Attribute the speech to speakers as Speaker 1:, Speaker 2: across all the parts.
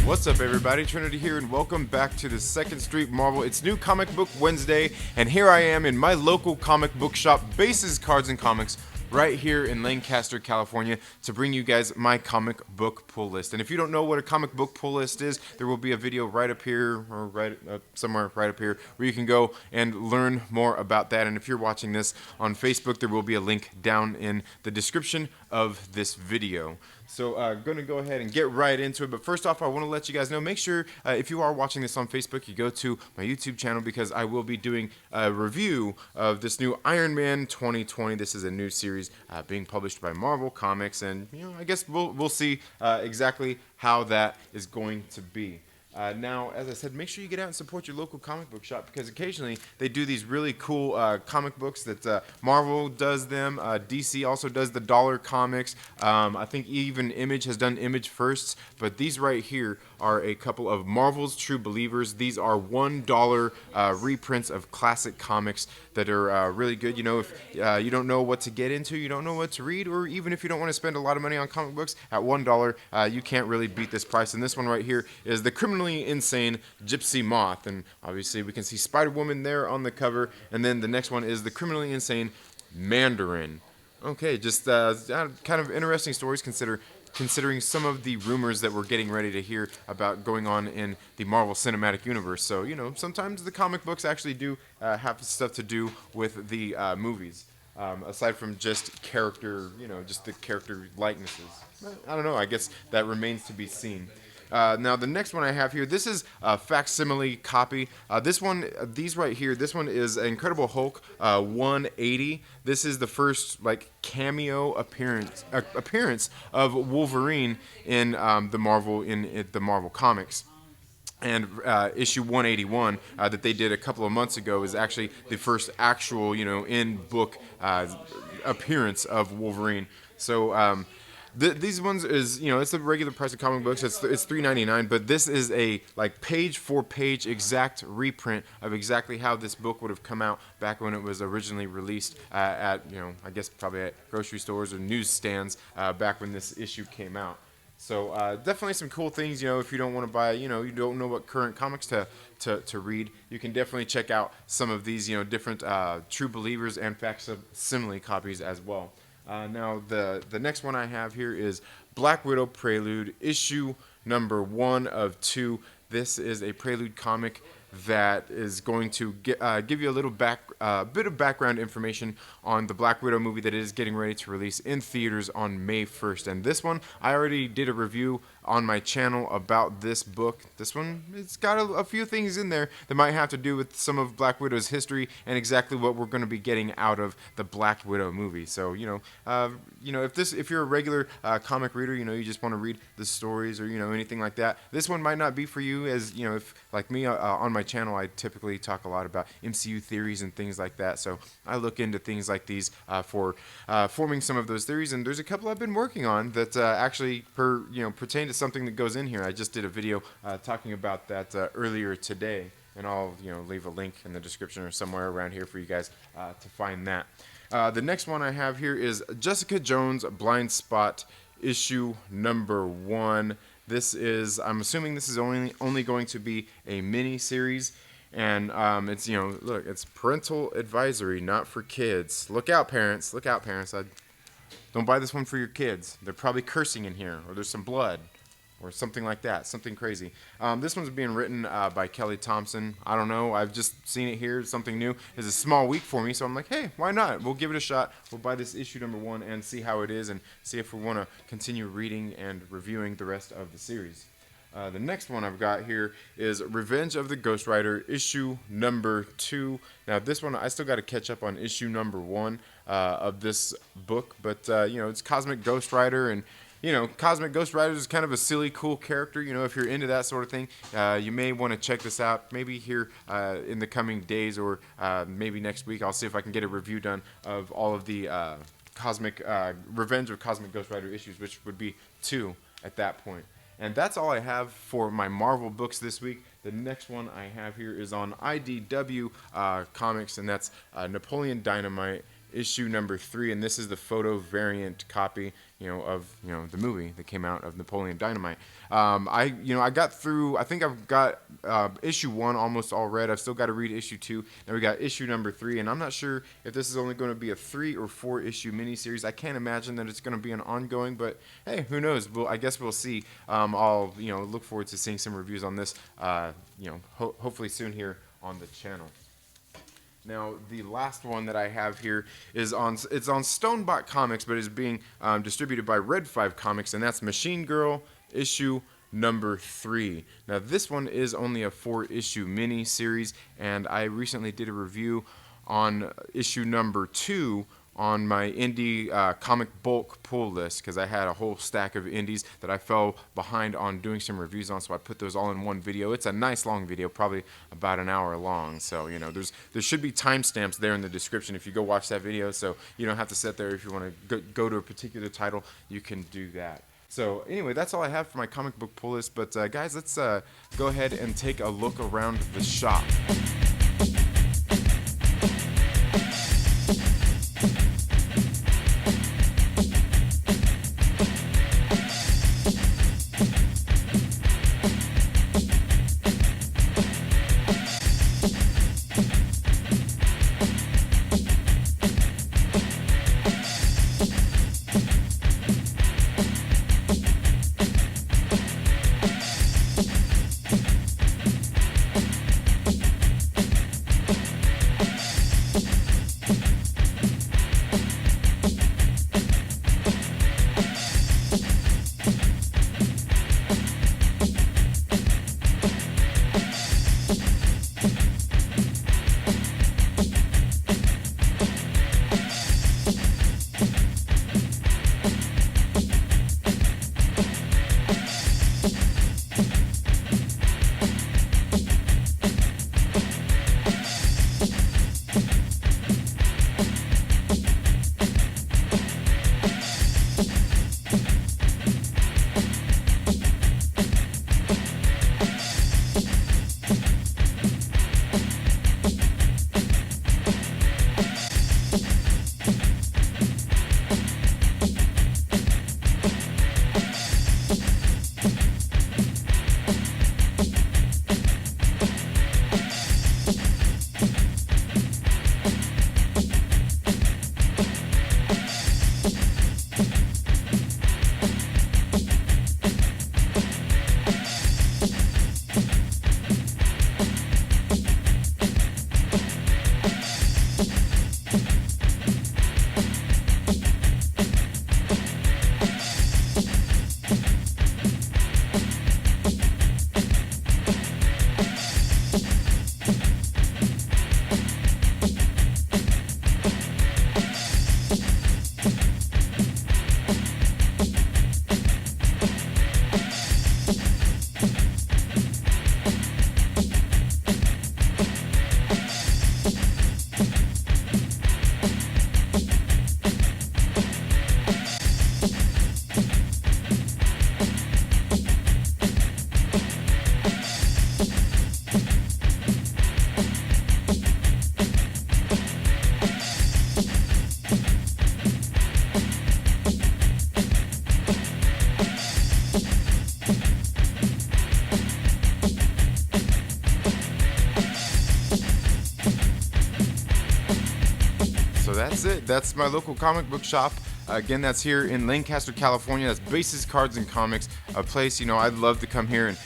Speaker 1: What's up, everybody? Trinity here, and welcome back to the 2nd Street Marvel. It's New Comic Book Wednesday, and here I am in my local comic book shop, Bases Cards and Comics, right here in Lancaster, California, to bring you guys my comic book pull list. And if you don't know what a comic book pull list is, there will be a video right up here, or right somewhere right up here, where you can go and learn more about that. And if you're watching this on Facebook, there will be a link down in the description of this video. So I'm going to go ahead and get right into it. But first off, I want to let you guys know, make sure if you are watching this on Facebook, you go to my YouTube channel, because I will be doing a review of this new Iron Man 2020. This is a new series being published by Marvel Comics, and I guess we'll see exactly how that is going to be. Now, as I said, make sure you get out and support your local comic book shop, because occasionally they do these really cool comic books that Marvel does them. DC also does the dollar comics. I think even Image has done Image Firsts, but these right here are a couple of Marvel's True Believers. These are $1 reprints of classic comics that are really good. If you don't know what to get into, you don't know what to read, or even if you don't want to spend a lot of money on comic books, at $1, you can't really beat this price. And this one right here is the Criminally Insane Gypsy Moth, and obviously we can see Spider-Woman there on the cover, and then the next one is the Criminally Insane Mandarin. Okay, just kind of interesting stories considering some of the rumors that we're getting ready to hear about going on in the Marvel Cinematic Universe. So, sometimes the comic books actually do have stuff to do with the movies, aside from just character, just the character likenesses. I don't know, I guess that remains to be seen. Now, the next one I have here, this is a facsimile copy. These right here, this one is Incredible Hulk 180. This is the first cameo appearance of Wolverine in the Marvel Comics. And issue 181 that they did a couple of months ago is actually the first actual, in-book appearance of Wolverine. So, these ones is, it's the regular price of comic books. It's $3.99, but this is a page for page exact reprint of exactly how this book would have come out back when it was originally released at I guess probably at grocery stores or newsstands back when this issue came out. So definitely some cool things. If you don't want to buy, you don't know what current comics to read, you can definitely check out some of these different True Believers and facsimile copies as well. Now, the next one I have here is Black Widow Prelude, issue number 1 of 2. This is a Prelude comic that is going to give you a little bit of background information on the Black Widow movie that is getting ready to release in theaters on May 1st. And this one, I already did a review on my channel about this book. This one, it's got a few things in there that might have to do with some of Black Widow's history and exactly what we're going to be getting out of the Black Widow movie. So, if you're a regular comic reader, you just want to read the stories or, anything like that, this one might not be for you, as, if, like me, on my channel, I typically talk a lot about MCU theories and things like that. So I look into things like these for forming some of those theories, and there's a couple I've been working on that actually pertain to something that goes in here. I just did a video talking about that earlier today, and I'll leave a link in the description or somewhere around here for you guys to find that. The next one I have here is Jessica Jones Blind Spot, issue number 1. I'm assuming this is only going to be a mini series, and it's look, it's parental advisory, not for kids. Look out, parents! Look out, parents! Don't buy this one for your kids. They're probably cursing in here, or there's some blood, or something like that, something crazy. This one's being written by Kelly Thompson. I don't know, I've just seen it here, something new. It's a small week for me, so I'm like, hey, why not? We'll give it a shot. We'll buy this issue number 1 and see how it is, and see if we want to continue reading and reviewing the rest of the series. The next one I've got here is Revenge of the Ghost Rider, issue number 2. Now, this one, I still got to catch up on issue number 1 of this book, but, it's Cosmic Ghost Rider, and Cosmic Ghost Rider is kind of a silly, cool character. If you're into that sort of thing, you may want to check this out. Maybe here in the coming days, or maybe next week, I'll see if I can get a review done of all of the Revenge of Cosmic Ghost Rider issues, which would be 2 at that point. And that's all I have for my Marvel books this week. The next one I have here is on IDW Comics, and that's Napoleon Dynamite, issue number 3, and this is the photo variant copy, of the movie that came out of Napoleon Dynamite. I got through. I think I've got issue 1 almost all read. I've still got to read issue 2. Then we got issue number 3, and I'm not sure if this is only going to be a 3 or 4 issue miniseries. I can't imagine that it's going to be an ongoing, but hey, who knows? I guess we'll see. I'll look forward to seeing some reviews on this. Hopefully soon here on the channel. Now, the last one that I have here is on Stonebot Comics, but is being distributed by Red 5 Comics, and that's Machine Girl issue number 3. Now, this one is only a 4-issue mini series, and I recently did a review on issue number 2 on my indie comic bulk pull list, because I had a whole stack of indies that I fell behind on doing some reviews on, so I put those all in one video. It's a nice long video, probably about an hour long, so there should be timestamps there in the description if you go watch that video, so you don't have to sit there. If you want to go to a particular title, you can do that. So anyway, that's all I have for my comic book pull list, but guys, let's go ahead and take a look around the shop. that's it. That's my local comic book shop. Again, that's here in Lancaster, California. That's Bases, Cards, and Comics, a place, I'd love to come here and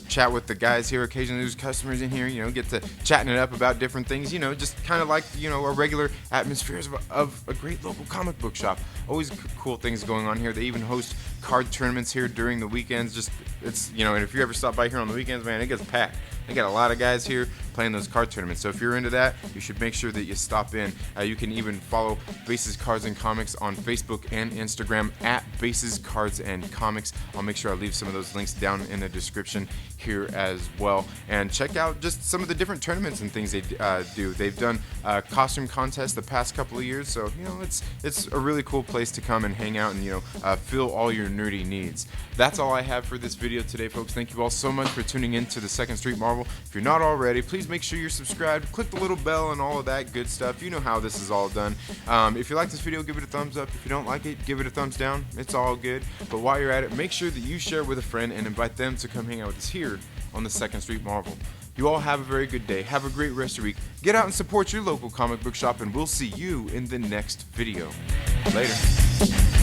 Speaker 1: chat with the guys here. Occasionally there's customers in here, get to chatting it up about different things, just kind of like, a regular atmosphere of a great local comic book shop. Always cool things going on here. They even host card tournaments here during the weekends. And if you ever stop by here on the weekends, man, it gets packed. They got a lot of guys here playing those card tournaments. So if you're into that, you should make sure that you stop in. You can even follow Bases, Cards, and Comics on Facebook and Instagram at bases, cards, and comics. I'll make sure I leave some of those links down in the description here as well. And check out just some of the different tournaments and things they do. They've done costume contests the past couple of years, so it's a really cool place to come and hang out and fill all your nerdy needs. That's all I have for this video today, folks. Thank you all so much for tuning in to the Second Street Marvel. If you're not already, please make sure you're subscribed, click the little bell and all of that good stuff. You know how this is all done. If you like this video, give it a thumbs up. If you don't like it, give it a thumbs down. It's all good. But while you're at it, make sure that you share with a friend and invite them to come hang out with us here on the Second Street Marvel. You all have a very good day. Have a great rest of your week. Get out and support your local comic book shop, and we'll see you in the next video. Later.